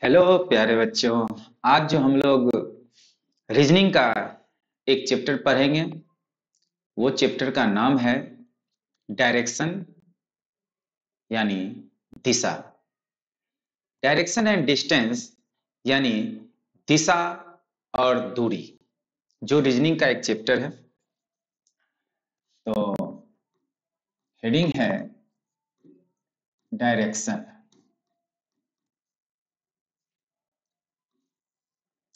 Hello प्यारे बच्चों। आज जो हम लोग रीजनिंग का एक चैप्टर पढ़ेंगे वो चैप्टर का नाम है डायरेक्शन यानी दिशा। डायरेक्शन एंड डिस्टेंस यानी दिशा और दूरी जो रीजनिंग का एक चैप्टर है। तो हेडिंग है डायरेक्शन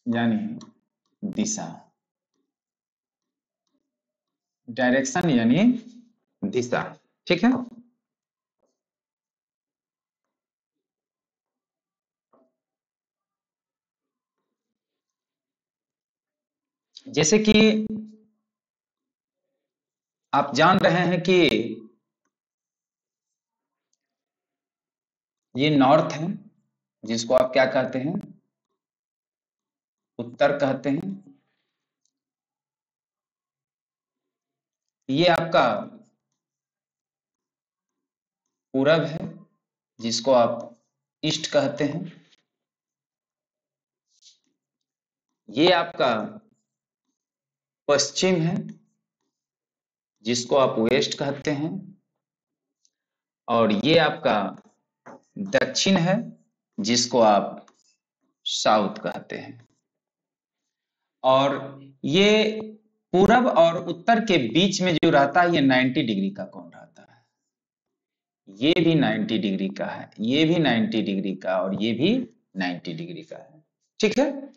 यानी दिशा। डायरेक्शन यानी दिशा, ठीक है। जैसे कि आप जान रहे हैं कि ये नॉर्थ है, जिसको आप क्या कहते हैं, उत्तर कहते हैं। ये आपका पूरब है, जिसको आप ईस्ट कहते हैं। ये आपका पश्चिम है, जिसको आप वेस्ट कहते हैं। और ये आपका दक्षिण है, जिसको आप साउथ कहते हैं। और ये पूरब और उत्तर के बीच में जो रहता है, ये 90 डिग्री का कोण रहता है। ये भी 90 डिग्री का है, ये भी 90 डिग्री का, और ये भी 90 डिग्री का है, ठीक है।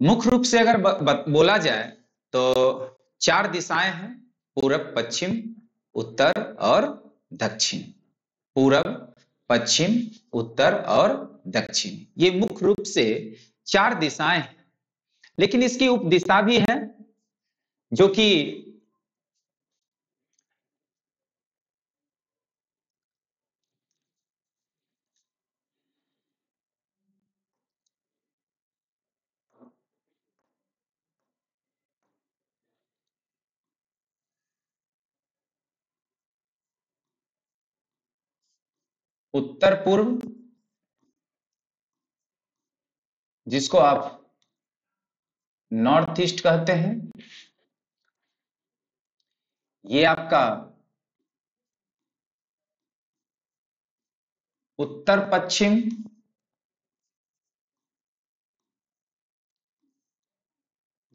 मुख्य रूप से अगर बोला जाए तो चार दिशाएं हैं: पूरब, पश्चिम, उत्तर और दक्षिण। पूरब, पश्चिम, उत्तर और दक्षिण, ये मुख्य रूप से चार दिशाएं हैं। लेकिन इसकी उपदिशा भी है, जो कि उत्तर पूर्व, जिसको आप नॉर्थ ईस्ट कहते हैं। ये आपका उत्तर पश्चिम,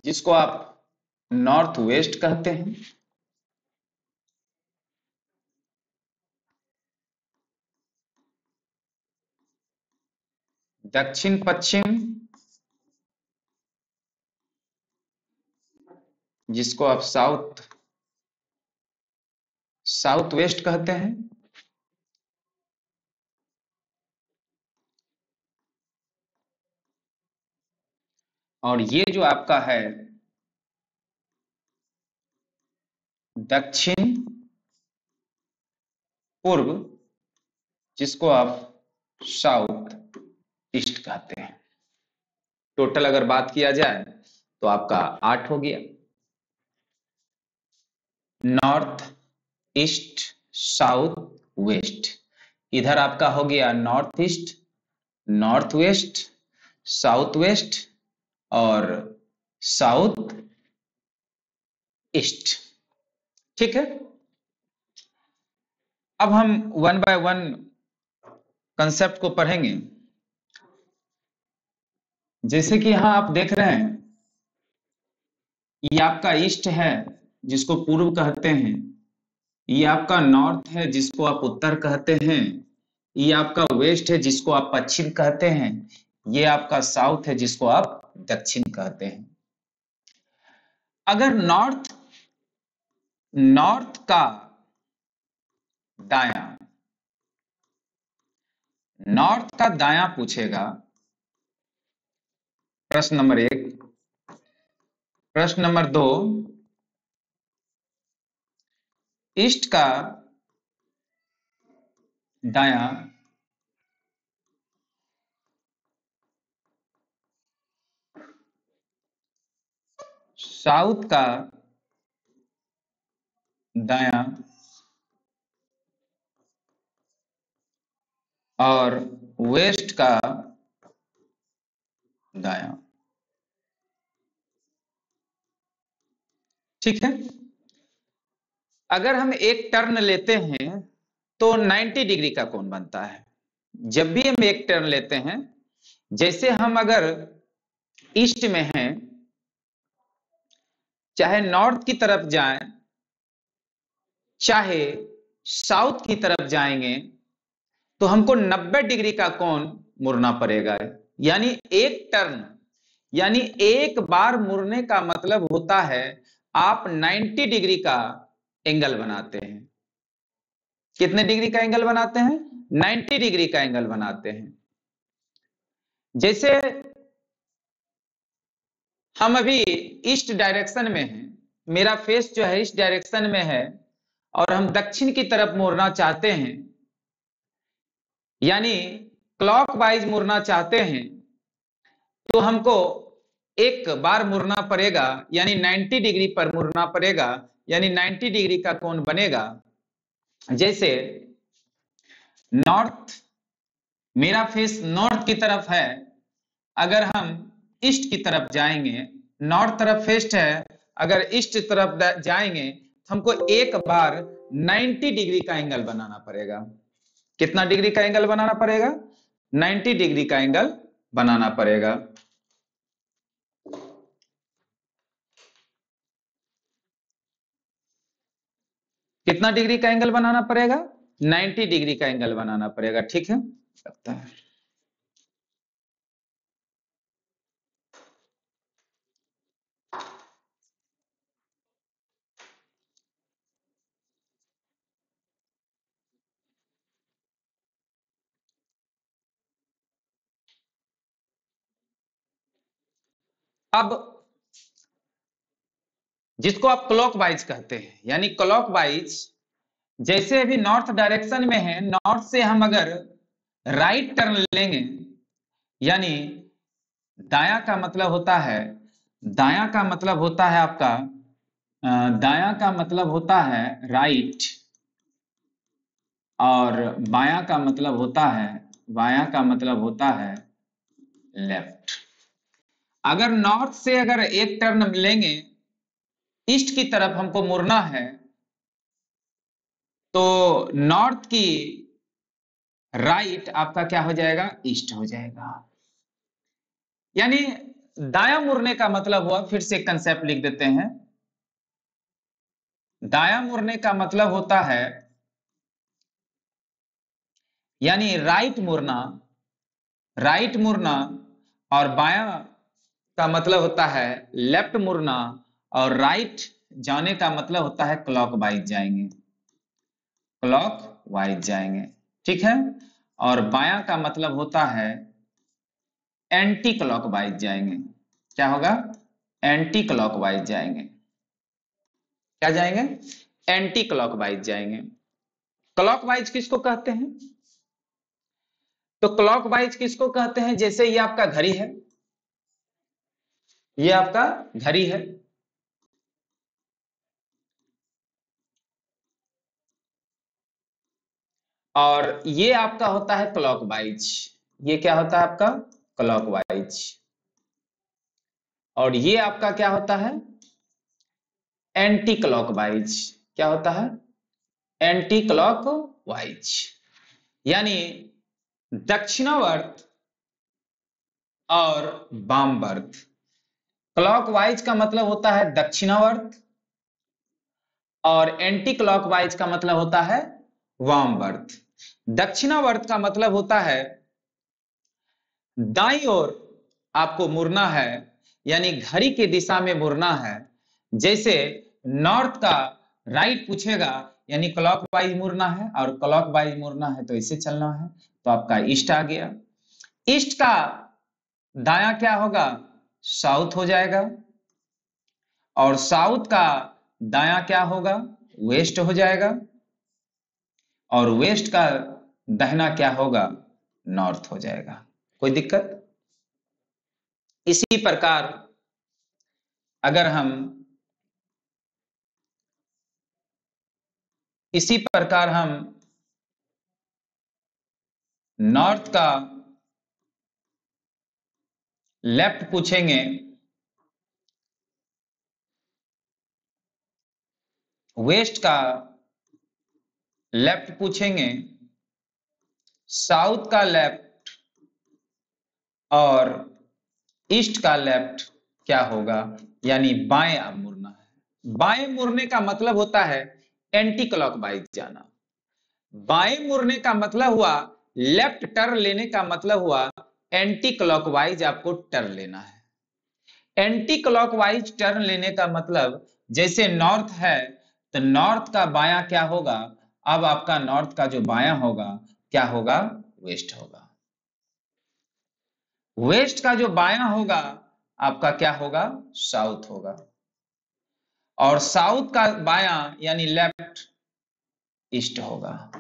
जिसको आप नॉर्थ वेस्ट कहते हैं। दक्षिण पश्चिम, जिसको आप साउथ वेस्ट कहते हैं। और ये जो आपका है दक्षिण पूर्व, जिसको आप साउथ ईस्ट कहते हैं। टोटल अगर बात किया जाए तो आपका 8 हो गया: नॉर्थ, ईस्ट, साउथ, वेस्ट। इधर आपका हो गया north east, north west, south west और साउथ ईस्ट, ठीक है। अब हम वन बाय वन कंसेप्ट को पढ़ेंगे। जैसे कि यहां आप देख रहे हैं, ये आपका ईस्ट है, जिसको पूर्व कहते हैं। ये आपका नॉर्थ है, जिसको आप उत्तर कहते हैं। ये आपका वेस्ट है, जिसको आप पश्चिम कहते हैं। ये आपका साउथ है, जिसको आप दक्षिण कहते हैं। अगर नॉर्थ नॉर्थ का दायां, नॉर्थ का दायां पूछेगा, प्रश्न नंबर 1। प्रश्न नंबर 2, ईस्ट का दायां साउथ का दायां और वेस्ट का दायां। ठीक है। अगर हम एक टर्न लेते हैं तो 90 डिग्री का कोण बनता है। जब भी हम एक टर्न लेते हैं, जैसे हम अगर ईस्ट में हैं, चाहे नॉर्थ की तरफ जाएं, चाहे साउथ की तरफ जाएंगे, तो हमको 90 डिग्री का कोण मुड़ना पड़ेगा। यानी एक टर्न, यानी एक बार मुड़ने का मतलब होता है आप 90 डिग्री का एंगल बनाते हैं। कितने डिग्री का एंगल बनाते हैं? 90 डिग्री का एंगल बनाते हैं। जैसे हम अभी ईस्ट डायरेक्शन में हैं, मेरा फेस जो है ईस्ट डायरेक्शन में है, और हम दक्षिण की तरफ मुड़ना चाहते हैं, यानी क्लॉकवाइज मुड़ना चाहते हैं, तो हमको एक बार मुड़ना पड़ेगा, यानी 90 डिग्री पर मुड़ना पड़ेगा, यानी 90 डिग्री का कोण बनेगा। जैसे नॉर्थ, मेरा फेस नॉर्थ की तरफ है, अगर हम ईस्ट की तरफ जाएंगे, नॉर्थ तरफ फेस है, अगर ईस्ट तरफ जाएंगे तो हमको एक बार 90 डिग्री का एंगल बनाना पड़ेगा। कितना डिग्री का एंगल बनाना पड़ेगा? 90 डिग्री का एंगल बनाना पड़ेगा। कितना डिग्री का एंगल बनाना पड़ेगा? 90 डिग्री का एंगल बनाना पड़ेगा। ठीक है, लगता है। अब जिसको आप क्लॉकवाइज कहते हैं, यानी क्लॉकवाइज, जैसे अभी नॉर्थ डायरेक्शन में है, नॉर्थ से हम अगर राइट टर्न लेंगे, यानी दाया का मतलब होता है, दाया का मतलब होता है आपका, दाया का मतलब होता है राइट, और बाया का मतलब होता है, बाया का मतलब होता है लेफ्ट। अगर नॉर्थ से अगर एक टर्न लेंगे, ईस्ट की तरफ हमको मुड़ना है, तो नॉर्थ की राइट आपका क्या हो जाएगा? ईस्ट हो जाएगा। यानी दाया मुड़ने का मतलब हुआ, फिर से कंसेप्ट लिख देते हैं, दाया मुड़ने का मतलब होता है, यानी राइट मुड़ना, राइट मुड़ना, और बाया का मतलब होता है लेफ्ट मुड़ना, और राइट जाने का मतलब होता है क्लॉकवाइज जाएंगे, क्लॉकवाइज जाएंगे। ठीक है। और बाया का मतलब होता है एंटी क्लॉकवाइज जाएंगे। क्या होगा? एंटी क्लॉकवाइज जाएंगे। क्या जाएंगे? एंटी क्लॉकवाइज जाएंगे। क्लॉकवाइज किसको कहते हैं? तो क्लॉकवाइज किसको कहते हैं? जैसे ये आपका घड़ी है, ये आपका घड़ी है, और ये आपका होता है क्लॉकवाइज। ये क्या होता है आपका? क्लॉकवाइज। और ये आपका क्या होता है? Anti clockwise. क्या होता है? Anti clockwise. यानी दक्षिणावर्त और वामवर्त। क्लॉकवाइज का मतलब होता है दक्षिणावर्त, और एंटी क्लॉकवाइज का मतलब होता है वामवर्त। दक्षिणावर्त का मतलब होता है दाईं ओर आपको मुड़ना है, यानी घड़ी की दिशा में मुड़ना है। जैसे नॉर्थ का राइट पूछेगा, यानी क्लॉकवाइज मुड़ना है, और क्लॉकवाइज मुड़ना है तो इसे चलना है, तो आपका ईस्ट आ गया। ईस्ट का दाया क्या होगा? साउथ हो जाएगा, और साउथ का दाया क्या होगा? वेस्ट हो जाएगा, और वेस्ट का दाहिना क्या होगा? नॉर्थ हो जाएगा। कोई दिक्कत? इसी प्रकार अगर हम इसी प्रकार हम नॉर्थ का लेफ्ट पूछेंगे, वेस्ट का लेफ्ट पूछेंगे, साउथ का लेफ्ट और ईस्ट का लेफ्ट क्या होगा, यानी बाएं आप मुड़ना है। बाएं मुड़ने का मतलब होता है एंटी क्लॉकवाइज जाना। बाएं मुड़ने का मतलब हुआ, लेफ्ट टर्न लेने का मतलब हुआ एंटी क्लॉकवाइज आपको टर्न लेना है। एंटी क्लॉकवाइज टर्न लेने का मतलब, जैसे नॉर्थ है तो नॉर्थ का बायां क्या होगा, अब आपका नॉर्थ का जो बायां होगा क्या होगा, वेस्ट होगा। वेस्ट का जो बायां होगा आपका क्या होगा, साउथ होगा। और साउथ का बायां यानी लेफ्ट ईस्ट होगा।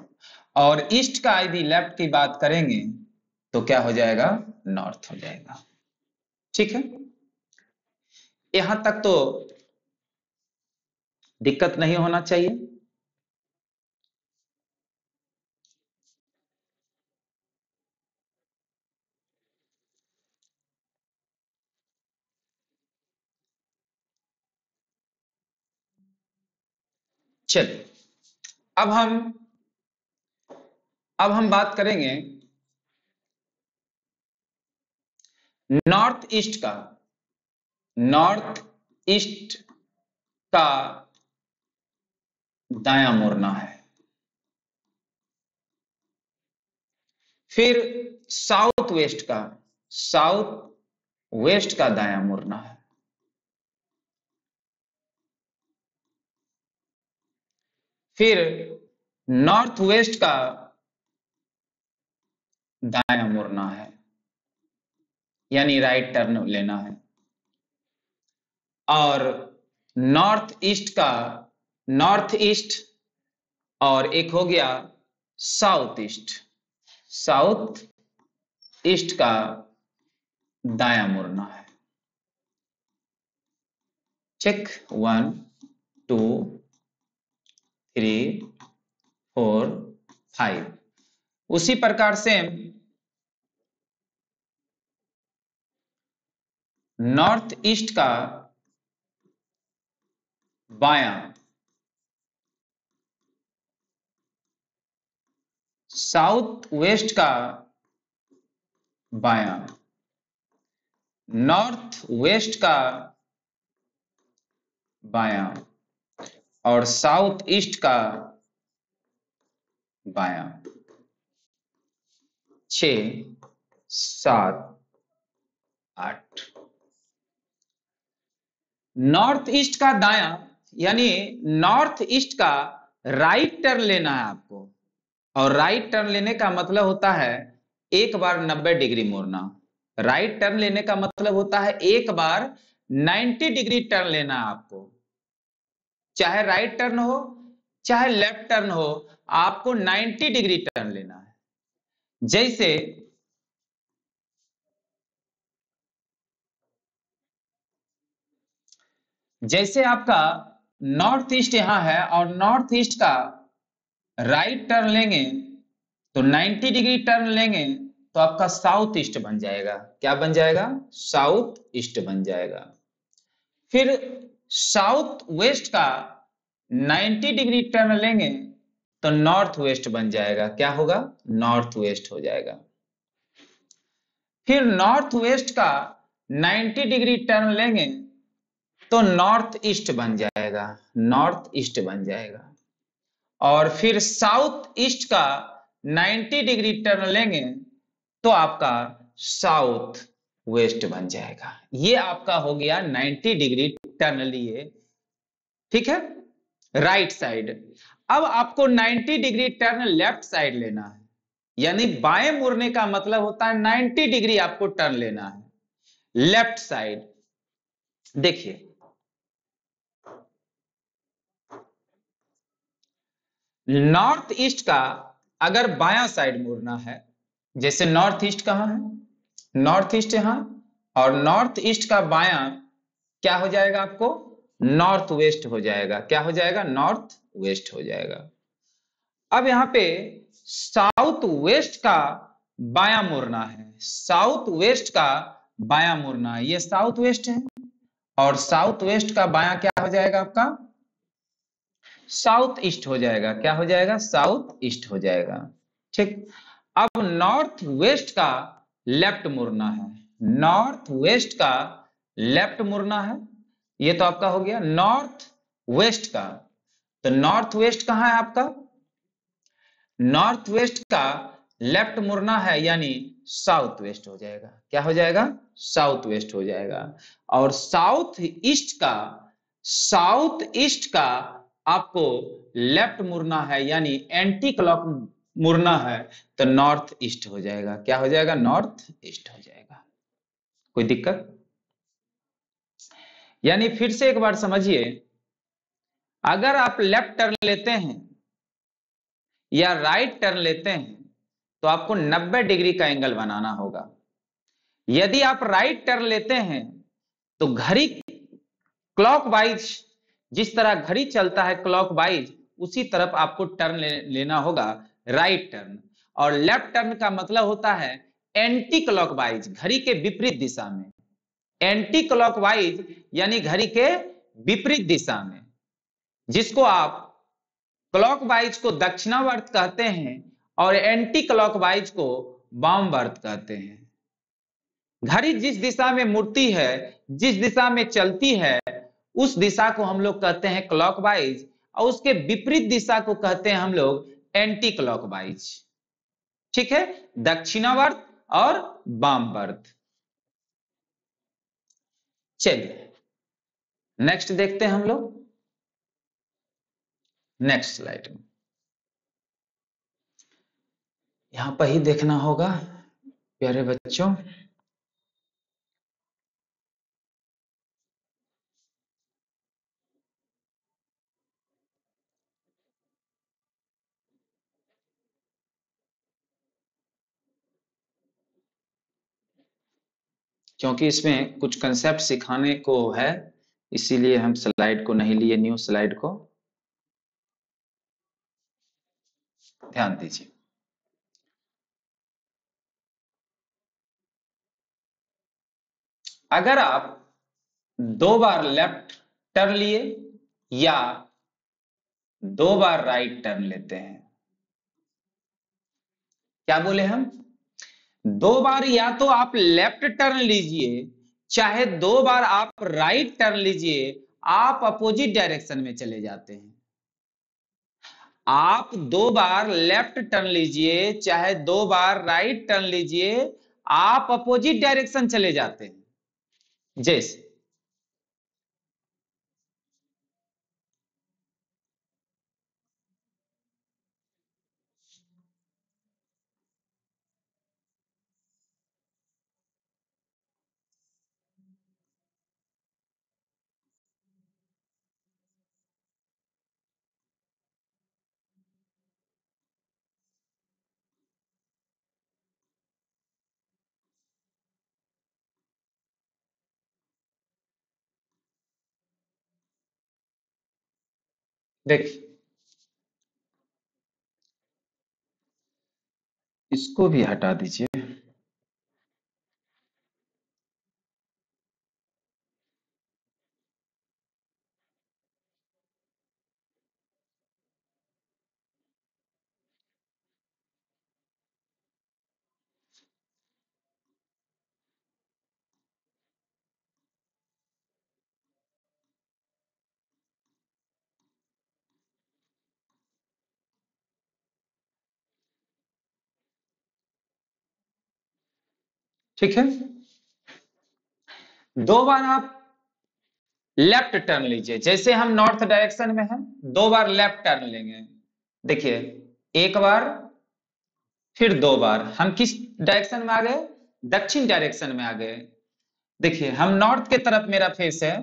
और ईस्ट का यदि लेफ्ट की बात करेंगे तो क्या हो जाएगा, नॉर्थ हो जाएगा। ठीक है, यहां तक तो दिक्कत नहीं होना चाहिए। चलिए, अब हम बात करेंगे नॉर्थ ईस्ट का। नॉर्थ ईस्ट का दायां मोड़ना है। फिर साउथ वेस्ट का, साउथ वेस्ट का दायां मोड़ना है। फिर नॉर्थ वेस्ट का दायां मुड़ना है, यानी राइट टर्न लेना है। और नॉर्थ ईस्ट का, नॉर्थ ईस्ट, और एक हो गया साउथ ईस्ट। साउथ ईस्ट का दायां मुड़ना है। चेक, 1 2 3 4 5। उसी प्रकार से नॉर्थ ईस्ट का बायां, साउथ वेस्ट का बायां, नॉर्थ वेस्ट का बायां और साउथ ईस्ट का बायां। 6 7 8। नॉर्थ ईस्ट का दायां यानी नॉर्थ ईस्ट का राइट टर्न लेना है आपको। और राइट टर्न लेने का मतलब होता है एक बार 90 डिग्री मोड़ना। राइट टर्न लेने का मतलब होता है एक बार 90 डिग्री टर्न लेना है आपको। चाहे राइट टर्न हो चाहे लेफ्ट टर्न हो, आपको 90 डिग्री टर्न लेना है। जैसे जैसे आपका नॉर्थ ईस्ट यहां है और नॉर्थ ईस्ट का राइट टर्न लेंगे तो 90 डिग्री टर्न लेंगे तो आपका साउथ ईस्ट बन जाएगा। क्या बन जाएगा, साउथ ईस्ट बन जाएगा। फिर साउथ वेस्ट का 90 डिग्री टर्न लेंगे तो नॉर्थ वेस्ट बन जाएगा। क्या होगा, नॉर्थ वेस्ट हो जाएगा। फिर नॉर्थ वेस्ट का 90 डिग्री टर्न लेंगे तो नॉर्थ ईस्ट बन जाएगा, नॉर्थ ईस्ट बन जाएगा। और फिर साउथ ईस्ट का 90 डिग्री टर्न लेंगे तो आपका साउथ वेस्ट बन जाएगा। ये आपका हो गया 90 डिग्री टर्न लिए, ठीक है, राइट साइड। अब आपको 90 डिग्री टर्न लेफ्ट साइड लेना है, यानी बाएं मुड़ने का मतलब होता है 90 डिग्री आपको टर्न लेना है लेफ्ट साइड। देखिए, नॉर्थ ईस्ट का अगर बायां साइड मुड़ना है, जैसे नॉर्थ ईस्ट कहां है, नॉर्थ ईस्ट यहां, और नॉर्थ ईस्ट का बायां क्या हो जाएगा आपको, नॉर्थ वेस्ट हो जाएगा। क्या हो जाएगा, नॉर्थ वेस्ट हो जाएगा। अब यहां पे साउथ वेस्ट का बायां मुड़ना है, साउथ वेस्ट का बायां मुड़ना, ये साउथ वेस्ट है, और साउथ वेस्ट का बायां क्या हो जाएगा आपका? साउथ ईस्ट हो जाएगा। क्या हो जाएगा? साउथ ईस्ट हो जाएगा। ठीक। अब नॉर्थ वेस्ट का लेफ्ट मुड़ना है, नॉर्थ वेस्ट का लेफ्ट मुड़ना है। ये तो आपका हो गया नॉर्थ वेस्ट का। तो नॉर्थ वेस्ट कहां है आपका? नॉर्थ वेस्ट का लेफ्ट मुड़ना है, यानी साउथ वेस्ट हो जाएगा। क्या हो जाएगा? साउथ वेस्ट हो जाएगा। और साउथ ईस्ट का आपको लेफ्ट मुड़ना है, यानी एंटी क्लॉक मुड़ना है, तो नॉर्थ ईस्ट हो जाएगा। क्या हो जाएगा? नॉर्थ ईस्ट हो जाएगा। कोई दिक्कत? यानी फिर से एक बार समझिए, अगर आप लेफ्ट टर्न लेते हैं या राइट टर्न लेते हैं तो आपको 90 डिग्री का एंगल बनाना होगा। यदि आप राइट टर्न लेते हैं तो घड़ी क्लॉकवाइज, जिस तरह घड़ी चलता है क्लॉकवाइज, उसी तरफ आपको टर्न लेना होगा, राइट टर्न। और लेफ्ट टर्न का मतलब होता है एंटी क्लॉकवाइज, घड़ी के विपरीत दिशा में। एंटी क्लॉकवाइज यानी घड़ी के विपरीत दिशा में, जिसको आप क्लॉकवाइज को दक्षिणावर्त कहते हैं और एंटी क्लॉकवाइज को वामवर्त कहते हैं। घड़ी जिस दिशा में मुड़ती है, जिस दिशा में चलती है, उस दिशा को हम लोग कहते हैं क्लॉकवाइज, और उसके विपरीत दिशा को कहते हैं हम लोग एंटी क्लॉकवाइज। ठीक है, दक्षिणावर्त और वामवर्त। चलिए नेक्स्ट देखते हैं हम लोग, नेक्स्ट स्लाइड में। यहां पर ही देखना होगा प्यारे बच्चों। क्योंकि इसमें कुछ कंसेप्ट सिखाने को है, इसीलिए हम स्लाइड को नहीं लिए, न्यू स्लाइड को। ध्यान दीजिए, अगर आप 2 बार लेफ्ट टर्न लिए या 2 बार राइट टर्न लेते हैं, क्या बोले हम? 2 बार या तो आप लेफ्ट टर्न लीजिए, चाहे 2 बार आप राइट टर्न लीजिए, आप अपोजिट डायरेक्शन में चले जाते हैं। आप 2 बार लेफ्ट टर्न लीजिए, चाहे 2 बार राइट टर्न लीजिए, आप अपोजिट डायरेक्शन चले जाते हैं। जैसे देखिए, इसको भी हटा दीजिए। ठीक है, 2 बार आप लेफ्ट टर्न लीजिए। जैसे हम नॉर्थ डायरेक्शन में हैं, 2 बार लेफ्ट टर्न लेंगे। देखिए, 1 बार फिर 2 बार हम किस डायरेक्शन में आ गए? दक्षिण डायरेक्शन में आ गए। देखिए, हम नॉर्थ के तरफ मेरा फेस है,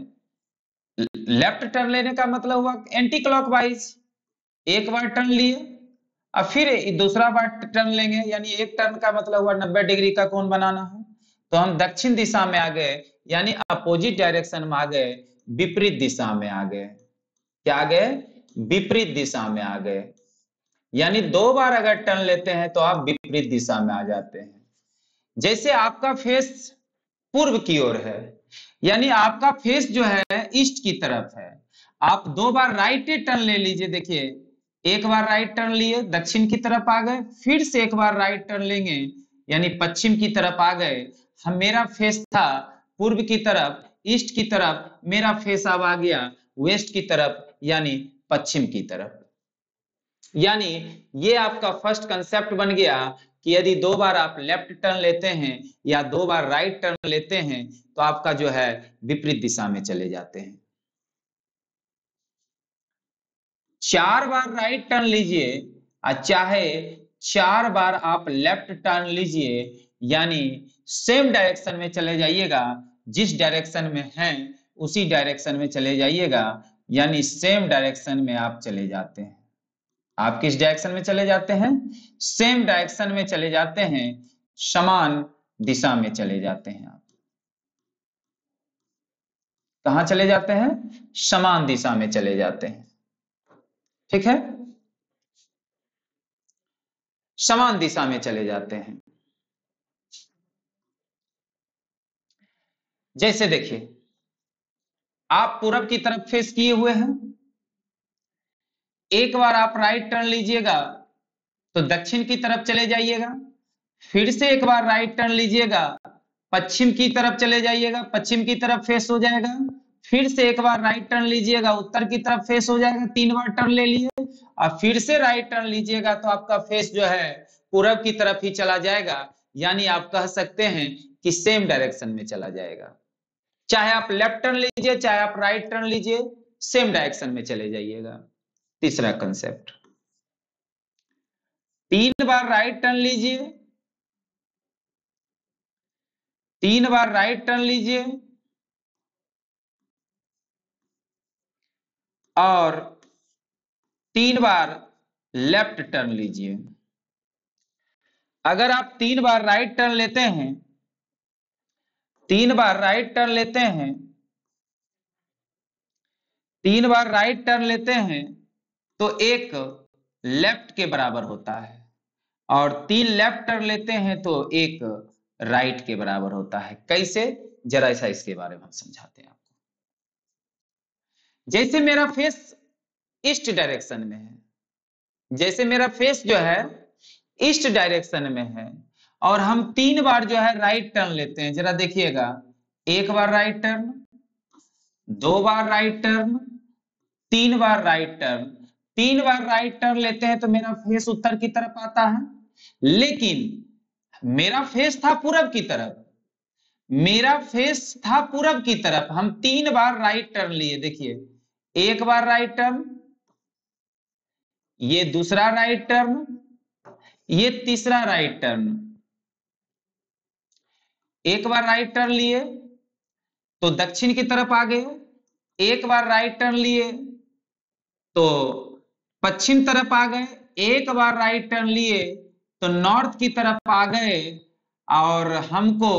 लेफ्ट टर्न लेने का मतलब हुआ एंटी क्लॉकवाइज। 1 बार टर्न लिए, अब फिर दूसरा बार टर्न लेंगे, यानी एक टर्न का मतलब हुआ 90 डिग्री का कोण बनाना है। तो हम दक्षिण दिशा में आ गए, यानी अपोजिट डायरेक्शन में आ गए, विपरीत दिशा में आ गए। क्या आ गए? विपरीत दिशा में आ गए। यानी 2 बार अगर टर्न लेते हैं तो आप विपरीत दिशा में आ जाते हैं। जैसे आपका फेस पूर्व की ओर है, यानी आपका फेस जो है ईस्ट की तरफ है। आप 2 बार राइट टर्न ले लीजिए, देखिए एक बार राइट टर्न लिए दक्षिण की तरफ आ गए, फिर से एक बार राइट टर्न लेंगे यानी पश्चिम की तरफ आ गए। हम मेरा फेस था पूर्व की तरफ, ईस्ट की तरफ, मेरा फेस अब आ गया वेस्ट की तरफ यानी पश्चिम की तरफ। यानी ये आपका फर्स्ट कंसेप्ट बन गया कि यदि 2 बार आप लेफ्ट टर्न लेते हैं या 2 बार राइट टर्न लेते हैं तो आपका जो है विपरीत दिशा में चले जाते हैं। 4 बार राइट टर्न लीजिए और चाहे 4 बार आप लेफ्ट टर्न लीजिए, यानी सेम डायरेक्शन में चले जाइएगा, जिस डायरेक्शन में हैं उसी डायरेक्शन में चले जाइएगा, यानी सेम डायरेक्शन में आप चले जाते हैं। आप किस डायरेक्शन में चले जाते हैं? सेम डायरेक्शन में चले जाते हैं, समान दिशा में चले जाते हैं। आप कहां चले जाते हैं? समान दिशा में चले जाते हैं। ठीक है, समान दिशा में चले जाते हैं। जैसे देखिए आप पूरब की तरफ फेस किए हुए हैं, एक बार आप राइट टर्न लीजिएगा तो दक्षिण की तरफ चले जाइएगा, फिर से एक बार राइट टर्न लीजिएगा पश्चिम की तरफ चले जाइएगा, पश्चिम की तरफ फेस हो जाएगा, फिर से एक बार राइट टर्न लीजिएगा उत्तर की तरफ फेस हो जाएगा। 3 बार टर्न ले लिए और फिर से राइट टर्न लीजिएगा तो आपका फेस जो है पूरब की तरफ ही चला जाएगा, यानी आप कह सकते हैं कि सेम डायरेक्शन में चला जाएगा। चाहे आप लेफ्ट टर्न लीजिए चाहे आप राइट टर्न लीजिए, सेम डायरेक्शन में चले जाइएगा। तीसरा कंसेप्ट, 3 बार राइट टर्न लीजिए, 3 बार राइट टर्न लीजिए और 3 बार लेफ्ट टर्न लीजिए। अगर आप 3 बार राइट टर्न लेते हैं, 3 बार राइट टर्न लेते हैं, 3 बार राइट टर्न लेते हैं तो एक लेफ्ट के बराबर होता है, और 3 लेफ्ट टर्न लेते हैं तो एक राइट के बराबर होता है। कैसे? जरा ऐसा इसके बारे में हम समझाते हैं आपको। जैसे मेरा फेस ईस्ट डायरेक्शन में है, जैसे मेरा फेस जो है ईस्ट डायरेक्शन में है और हम 3 बार जो है राइट टर्न लेते हैं, जरा देखिएगा, एक बार राइट टर्न, 2 बार राइट टर्न, 3 बार राइट टर्न। 3 बार राइट टर्न लेते हैं तो मेरा फेस उत्तर की तरफ आता है, लेकिन मेरा फेस था पूरब की तरफ, मेरा फेस था पूरब की तरफ। हम 3 बार राइट टर्न लिए, देखिए एक बार राइट टर्न, ये दूसरा राइट टर्न, ये तीसरा राइट टर्न। एक बार राइट टर्न लिए तो दक्षिण की तरफ आ गए, एक बार राइट टर्न लिए तो पश्चिम तरफ आ गए, एक बार राइट टर्न लिए तो नॉर्थ की तरफ आ गए, और हमको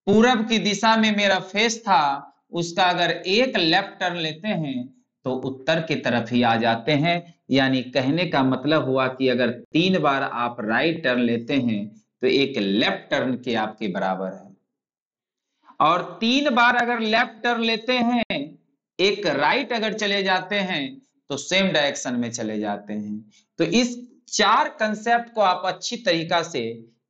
पूरब की दिशा में मेरा फेस था, उसका अगर एक लेफ्ट टर्न लेते हैं तो उत्तर की तरफ ही आ जाते हैं। यानी कहने का मतलब हुआ कि अगर 3 बार आप राइट टर्न लेते हैं तो एक लेफ्ट टर्न के आपके बराबर है, और 3 बार अगर लेफ्ट टर्न लेते हैं, एक राइट अगर चले जाते हैं तो सेम डायरेक्शन में चले जाते हैं। तो इस 4 कंसेप्ट को आप अच्छी तरीका से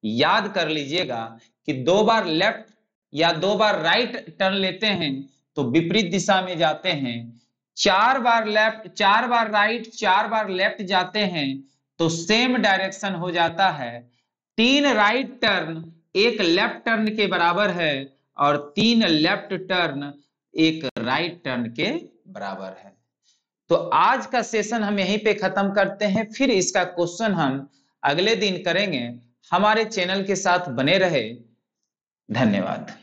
याद कर लीजिएगा कि 2 बार लेफ्ट या 2 बार राइट टर्न लेते हैं तो विपरीत दिशा में जाते हैं, 4 बार लेफ्ट, 4 बार राइट, 4 बार लेफ्ट जाते हैं तो सेम डायरेक्शन हो जाता है। 3 राइट टर्न एक लेफ्ट टर्न के बराबर है और 3 लेफ्ट टर्न एक राइट टर्न के बराबर है। तो आज का सेशन हम यहीं पे खत्म करते हैं, फिर इसका क्वेश्चन हम अगले दिन करेंगे। हमारे चैनल के साथ बने रहे। धन्यवाद।